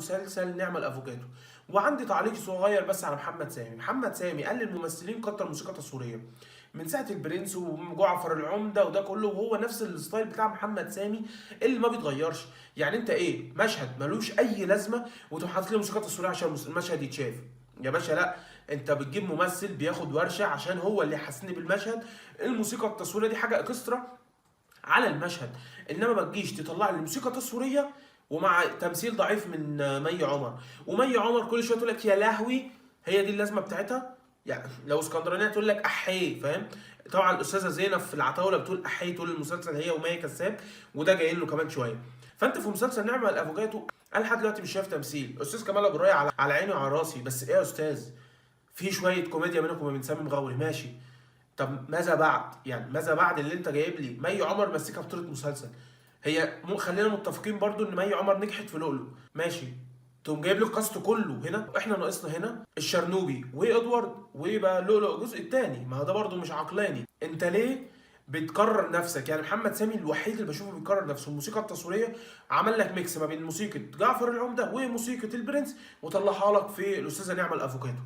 مسلسل نعمة الافوكاتو. وعندي تعليق صغير بس على محمد سامي. محمد سامي قال للممثلين كتر موسيقى تصويريه من ساعه البرنس وجعفر العمده وده كله، وهو نفس الستايل بتاع محمد سامي اللي ما بيتغيرش. يعني انت ايه، مشهد ملوش اي لازمه وتقوم حاطط له موسيقى تصويريه عشان المشهد يتشاف؟ يا باشا لا، انت بتجيب ممثل بياخد ورشه عشان هو اللي يحسسني بالمشهد. الموسيقى التصويريه دي حاجه اكسترا على المشهد، انما ما تجيش تطلع لي موسيقى تصويريه ومع تمثيل ضعيف من مي عمر. ومي عمر كل شويه تقول لك يا لهوي، هي دي اللازمه بتاعتها؟ يعني لو اسكندرانيه تقول لك احيه، فاهم؟ طبعا الاستاذه زينب في العتاوله بتقول احيه طول المسلسل، هي ومي كساب، وده جاي له كمان شويه. فانت في مسلسل نعمه الافوكاتو انا لحد دلوقتي مش شايف تمثيل. استاذ كمال ابو الريا على عيني وعلى راسي، بس ايه يا استاذ؟ في شويه كوميديا منكم ومن سامي مغاوري ماشي، طب ماذا بعد؟ يعني ماذا بعد اللي انت جايب لي مي عمر ماسكه بطوله مسلسل؟ هي خلينا متفقين برضو ان مي عمر نجحت في لؤلؤ، ماشي. تقوم جايب لي الكاست كله هنا، احنا ناقصنا هنا الشرنوبي وادوارد ويبقى لؤلؤ الجزء الثاني، ما هو ده برضو مش عقلاني. انت ليه بتكرر نفسك؟ يعني محمد سامي الوحيد اللي بشوفه بيكرر نفسه. الموسيقى التصويريه عمل لك ميكس ما بين موسيقى جعفر العمده وموسيقى البرنس وطلعها لك في الاستاذه نعمه الافوكاتو.